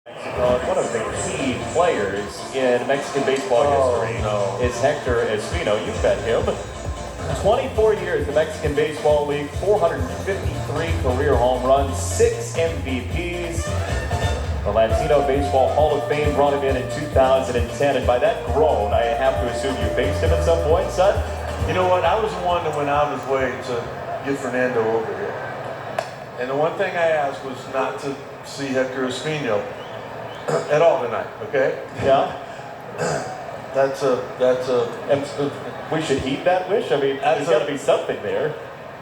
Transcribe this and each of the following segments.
One of the key players in Mexican baseball history is Hector Espino. You've met him. 24 years in the Mexican Baseball League, 453 career home runs, 6 MVPs. The Latino Baseball Hall of Fame brought him in 2010, and by that grown, I have to assume you faced him at some point, son? You know what? I was the one that went out of his way to get Fernando over here. And the one thing I asked was not to see Hector Espino at all tonight, okay? Yeah. And we should heed that wish. I mean, there's got to be something there.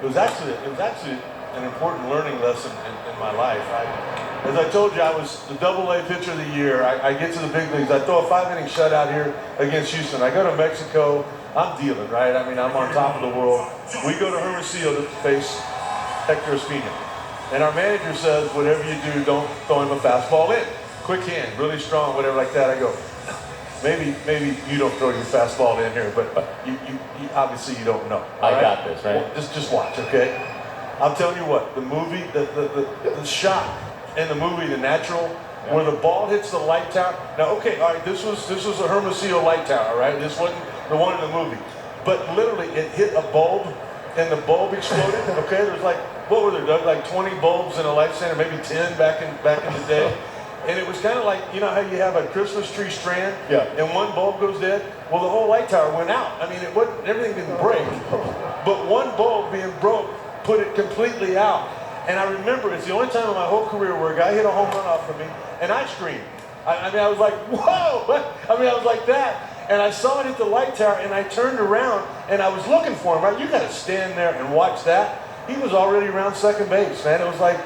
It was actually an important learning lesson in my life. As I told you, I was the Double-A pitcher of the year. I get to the big leagues. I throw a 5-inning shutout here against Houston. I go to Mexico. I'm dealing, right? I mean, I'm on top of the world. We go to Hermosillo to face Hector Espino. And our manager says, whatever you do, don't throw him a fastball in. Quick hand, really strong, whatever like that. I go, maybe you don't throw your fastball in here, but you obviously you don't know. I got this, right? Well, just watch, okay? I'm telling you what, the movie, the shot in the movie, The Natural, where the ball hits the light tower. Now, okay, all right, this was a Hermosillo light tower, right? This wasn't the one in the movie. But literally, it hit a bulb, and the bulb exploded, okay? There was like, what were there, Doug? Like 20 bulbs in a light center, maybe 10 back in the day. And it was kind of like, you know how you have a Christmas tree strand, and one bulb goes dead? Well, the whole light tower went out. I mean, everything didn't break, but one bulb being broke put it completely out. And I remember it's the only time in my whole career where a guy hit a home run off of me, and I screamed. I mean, I was like, whoa! I mean, I was like that. And I saw it hit the light tower, and I turned around, and I was looking for him, right? You got to stand there and watch that. He was already around second base, man. It was like,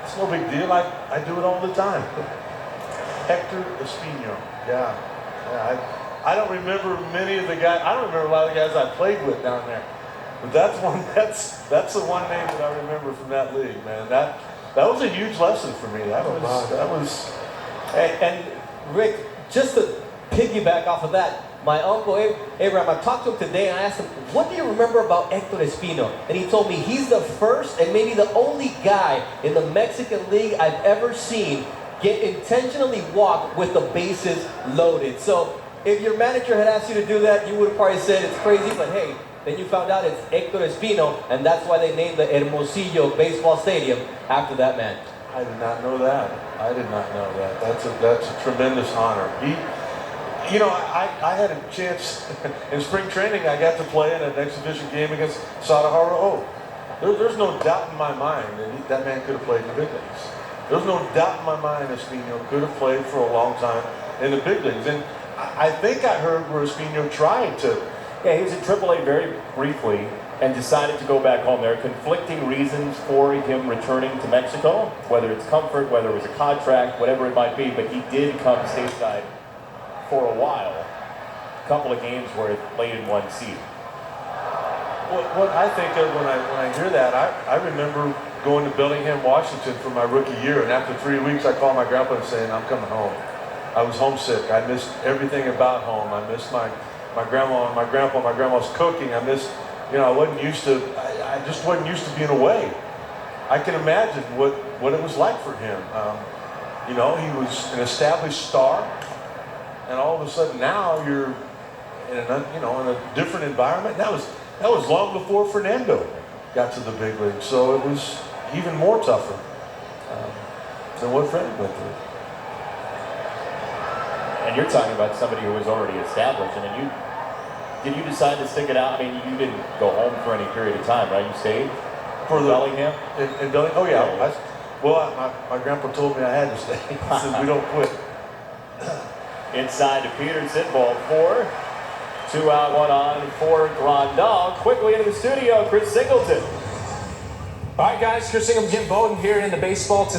it's no big deal. I do it all the time. Hector Espino. Yeah. I don't remember many of the guys. I don't remember a lot of the guys I played with down there. But that's the one name that I remember from that league, man. That was a huge lesson for me. That was. And Rick, just to piggyback off of that, my uncle Abraham, I talked to him today and I asked him, what do you remember about Hector Espino? And he told me he's the first and maybe the only guy in the Mexican League I've ever seen get intentionally walk with the bases loaded. So if your manager had asked you to do that, you would have probably said it's crazy, but hey, then you found out it's Hector Espino, and that's why they named the Hermosillo Baseball Stadium after that man. I did not know that. I did not know that. That's a tremendous honor. You know, I had a chance in spring training. I got to play in an exhibition game against Guadalajara. There's no doubt in my mind that man could have played in the big leagues. There's no doubt in my mind Espino could have played for a long time in the big leagues. And I think I heard where Espino tried to. Yeah, he was at AAA very briefly and decided to go back home. There are conflicting reasons for him returning to Mexico, whether it's comfort, whether it was a contract, whatever it might be, but he did come stateside for a while. A couple of games where it played in one seat. What I think of when I hear that, I remember going to Bellingham, Washington for my rookie year, and after 3 weeks I called my grandpa and saying, I'm coming home. I was homesick. I missed everything about home. I missed my grandma and my grandpa, my grandma's cooking. I missed, you know, I just wasn't used to being away. I can imagine what it was like for him. You know, he was an established star, and all of a sudden now you're in a different environment. That was long before Fernando got to the big league, so it was even more tougher than what Freddie went through. And you're talking about somebody who was already established, and then did you decide to stick it out? I mean, you didn't go home for any period of time, right? You stayed for Bellingham? In Bellingham? Oh, yeah. My grandpa told me I had to stay. He said, we don't quit. Inside to Peterson, ball 4. 2 out, 1 on for Grandal. Quickly into the studio, Chris Singleton. All right, guys, Chris Singleton, Jim Bowden here in the baseball